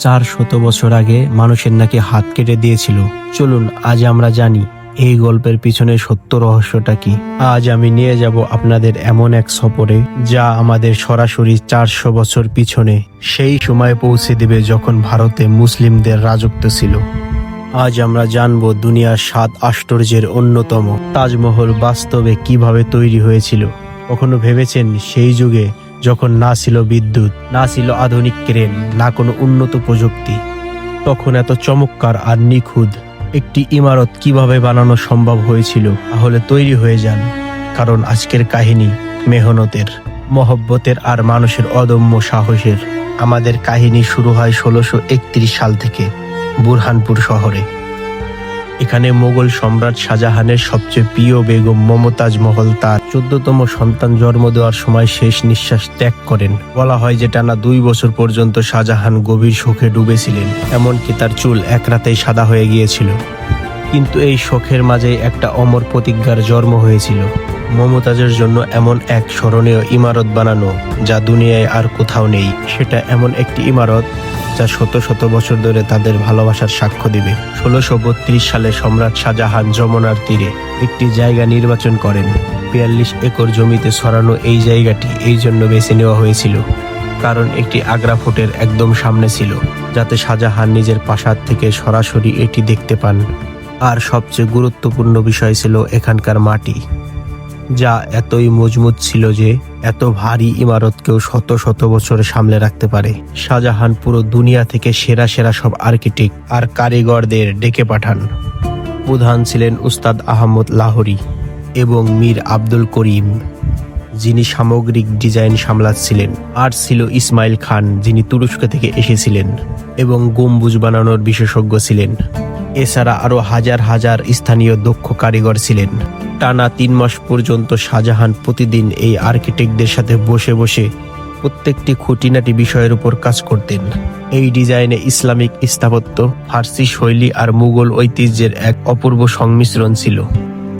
400 বছর আগে মানুষের নাকি হাত কেটে দিয়েছিল। চলুন আজ আমরা জানি এই গল্পের পিছনে সত্য রহস্যটা কি। আজ আমি নিয়ে যাব আপনাদের এমন এক সফরে যা আমাদের সরাসরি 400 বছর পিছনে সেই সময় পৌঁছে দেবে যখন ভারতে মুসলিমদের রাজত্ব ছিল। আজ আমরা জানব দুনিয়ার 7 আশ্চর্যের অন্যতম তাজমহল বাস্তবে কিভাবে তৈরি হয়েছিল। কখনো ভেবেছেন সেই যুগে যখন না ছিল বিদ্যুৎ, না ছিল আধুনিক ক্রেন, না কোনো উন্নত প্রযুক্তি, তখন এত চমৎকার আর নিখুঁত একটি ইমারত কিভাবে বানানো সম্ভব হয়েছিল? তাহলে তৈরি হয়ে যান, কারণ আজকের কাহিনী মেহনতের, মহব্বতের আর মানুষের অদম্য সাহসের। আমাদের কাহিনী শুরু হয় 1631 সাল থেকে বুরহানপুর শহরে। এখানে মোগল সম্রাট শাহজাহানের সবচেয়ে প্রিয় বেগম মমতাজ মহল তার 14তম সন্তান জন্ম দেওয়ার সময় শেষ নিঃশ্বাস ত্যাগ করেন। বলা হয় যে টানা 2 বছর পর্যন্ত শাহজাহান গভীর শোকে ডুবেছিলেন, এমনকি তার চুল এক রাতেই সাদা হয়ে গিয়েছিল। কিন্তু এই শোকের মাঝেই একটা অমর প্রতিজ্ঞার জন্ম হয়েছিল, মমতাজের জন্য এমন এক স্মরণীয় ইমারত বানানো যা দুনিয়ায় আর কোথাও নেই। সেটা এমন একটি ইমারত যা শত শত বছর ধরে তাদের ভালোবাসার সাক্ষ্য দিবে। 1632 সালে সম্রাট শাহজাহান যমুনার তীরে একটি জায়গা নির্বাচন করেন। 42 একর জমিতে ছড়ানো এই জায়গাটি এই জন্য বেছে নেওয়া হয়েছিল কারণ একটি আগ্রা ফোর্টের একদম সামনে ছিল, যাতে শাহজাহান নিজের প্রাসাদ থেকে সরাসরি এটি দেখতে পান। আর সবচেয়ে গুরুত্বপূর্ণ বিষয় ছিল এখানকার মাটি, যা এতই মজবুত ছিল যে এত ভারী ইমারতকেও শত শত বছর সামলে রাখতে পারে। শাহজাহান পুরো দুনিয়া থেকে সেরা সেরা সব আর্কিটেক্ট আর কারিগরদের ডেকে পাঠান। প্রধান ছিলেন উস্তাদ আহমদ লাহোরী এবং মীর আব্দুল করিম, যিনি সামগ্রিক ডিজাইন সামলাচ্ছিলেন। আর ছিল ইসমাইল খান, যিনি তুরস্ক থেকে এসেছিলেন এবং গম্বুজ বানানোর বিশেষজ্ঞ ছিলেন। এছাড়া আরো হাজার হাজার স্থানীয় দক্ষ কারিগর ছিলেন। টানা 3 মাস পর্যন্ত শাহজাহান প্রতিদিন এই আর্কিটেক্টদের সাথে বসে বসে প্রত্যেকটি খুঁটিনাটি বিষয়ের উপর কাজ করতেন। এই ডিজাইনে ইসলামিক স্থাপত্য, ফার্সি শৈলী আর মুঘল ঐতিহ্যের এক অপূর্ব সংমিশ্রণ ছিল।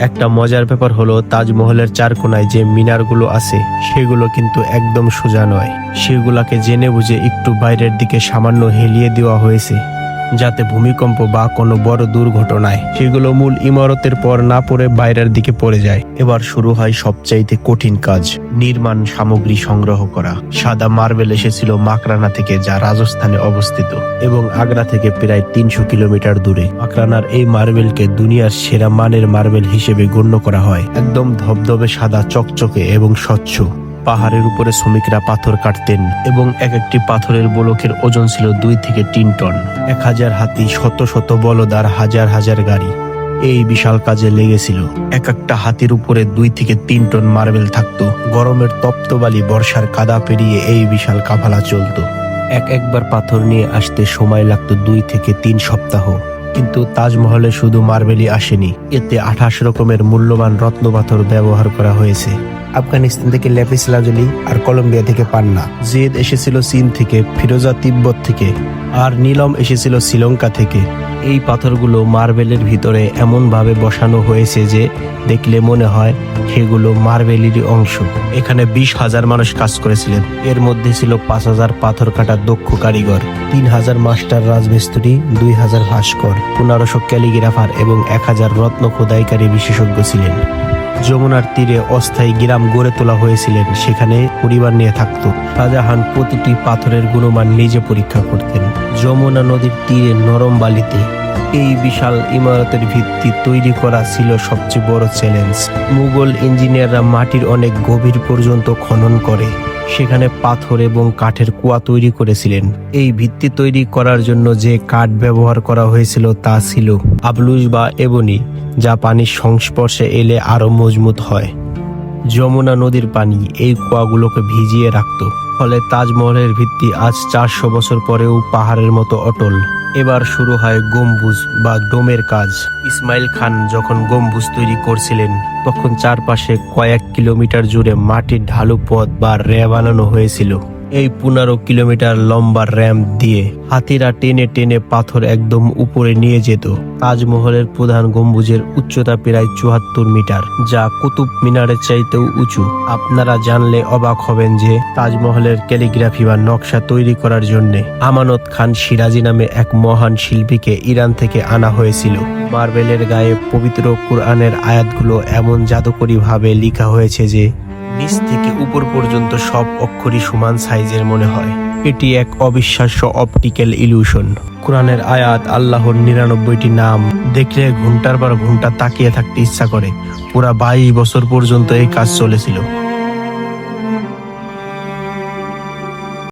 একটা মজার ব্যাপার হলো তাজমহলের 4 কোণায় যে মিনারগুলো আছে সেগুলো কিন্তু একদম সোজা নয়। সেগুলাকে জেনে বুঝে একটু বাইরের দিকে সামান্য হেলিয়ে দেওয়া হয়েছে, যাতে ভূমিকম্প বা কোনো বড় দুর্ঘটনায় সেগুলো মূল ইমারতের পর না পড়ে বাইরের দিকে পড়ে যায়। এবার শুরু হয় সবচাইতে কঠিন কাজ, নির্মাণ সামগ্রী সংগ্রহ করা। সাদা মার্বেল এসেছিল মাকরানা থেকে, যা রাজস্থানে অবস্থিত এবং আগ্রা থেকে প্রায় 300 কিলোমিটার দূরে। মাকরানার এই মার্বেলকে দুনিয়ার সেরা মানের মার্বেল হিসেবে গণ্য করা হয়। একদম ধবধবে সাদা, চকচকে এবং স্বচ্ছ। পাহাড়ের উপরে শ্রমিকরা পাথর কাটতেন এবং এক একটি পাথরের ব্লকের ওজন ছিল 2 থেকে 3 টন। 1000 হাতি, শত শত বলদ আর হাজার হাজার গাড়ি এই বিশাল কাজে লেগেছিল। এক একটা হাতির উপরে 2 থেকে 3 টন মার্বেল থাকতো। গরমের তপ্ত বালি, বর্ষার কাদা পেরিয়ে এই বিশাল কাফালা চলতো। একবার পাথর নিয়ে আসতে সময় লাগতো 2 থেকে 3 সপ্তাহ। কিন্তু তাজমহলে শুধু মার্বেলই আসেনি, এতে 28 রকমের মূল্যবান রত্ন পাথর ব্যবহার করা হয়েছে। আফগানিস্তান থেকে ল্যাপিস লাজুলি আর কলম্বিয়া থেকে পান্না, জেদ এসেছিল চীন থেকে, ফিরোজা তিব্বত থেকে, আর নীলম এসেছিল শ্রীলঙ্কা থেকে। এই পাথরগুলো মার্বেলের ভিতরে এমন ভাবে বসানো হয়েছে যে দেখলে মনে হয় সেগুলো মার্বেলেরই অংশ। এখানে 20,000 মানুষ কাজ করেছিলেন। এর মধ্যে ছিল 5,000 পাথর কাটার দক্ষ কারিগর, 3,000 মাস্টার রাজমিস্ত্রি, 2,000 ভাস্কর, 1500 ক্যালিগ্রাফার এবং 1000 রত্ন খোদাইকারী বিশেষজ্ঞ ছিলেন। যমুনার তীরে অস্থায়ী গ্রাম গড়ে তোলা হয়েছিলেন, সেখানে পরিবার নিয়ে থাকত। শাহজাহান প্রতিটি পাথরের গুণমান নিজে পরীক্ষা করতেন। যমুনা নদীর তীরে নরম বালিতে এই বিশাল ইমারতের ভিত্তি তৈরি করা ছিল সবচেয়ে বড় চ্যালেঞ্জ। মুঘল ইঞ্জিনিয়াররা মাটির অনেক গভীর পর্যন্ত খনন করে সেখানে পাথর এবং কাঠের কুয়া তৈরি করেছিলেন। এই ভিত্তি তৈরি করার জন্য যে কাঠ ব্যবহার করা হয়েছিল তা ছিল আবলুস বা এবনি, যা পানির সংস্পর্শে এলে আরো মজবুত হয়। যমুনা নদীর পানি এই কুয়াগুলোকে ভিজিয়ে রাখত, ফলে তাজমহলের ভিত্তি আজ 400 বছর পরেও পাহাড়ের মতো অটল। এবার শুরু হয় গম্বুজ বা ডোমের কাজ। ইসমাইল খান যখন গম্বুজ তৈরি করছিলেন তখন চারপাশে কয়েক কিলোমিটার জুড়ে মাটির ঢালু পথ বা র্যা বানানো হয়েছিল। এই 15 কিলোমিটার লম্বা র্যাম্প দিয়ে হাতিরা টেনে টেনে পাথর একদম উপরে নিয়ে যেত। তাজমহলের প্রধান গম্বুজের উচ্চতা প্রায় 74 মিটার, যা কুতুব মিনারের চাইতেও উঁচু। আপনারা জানলে অবাক হবেন যে তাজমহলের ক্যালিগ্রাফি বা নকশা তৈরি করার জন্য আমানত খান সিরাজি নামে এক মহান শিল্পীকে ইরান থেকে আনা হয়েছিল। মার্বেলের গায়ে পবিত্র কুরআনের আয়াতগুলো এমন জাদুকরী ভাবে লেখা হয়েছে যে নিচ থেকে উপর পর্যন্ত সব অক্ষরই সমান সাইজের মনে হয়। এটি এক অবিশ্বাস্য অপটিক্যাল ইলিউশন। কোরআনের আয়াত, আল্লাহর 99টি নাম দেখলে ঘন্টার পর ঘন্টা তাকিয়ে থাকতে ইচ্ছা করে। পুরা 22 বছর পর্যন্ত এই কাজ চলেছিল।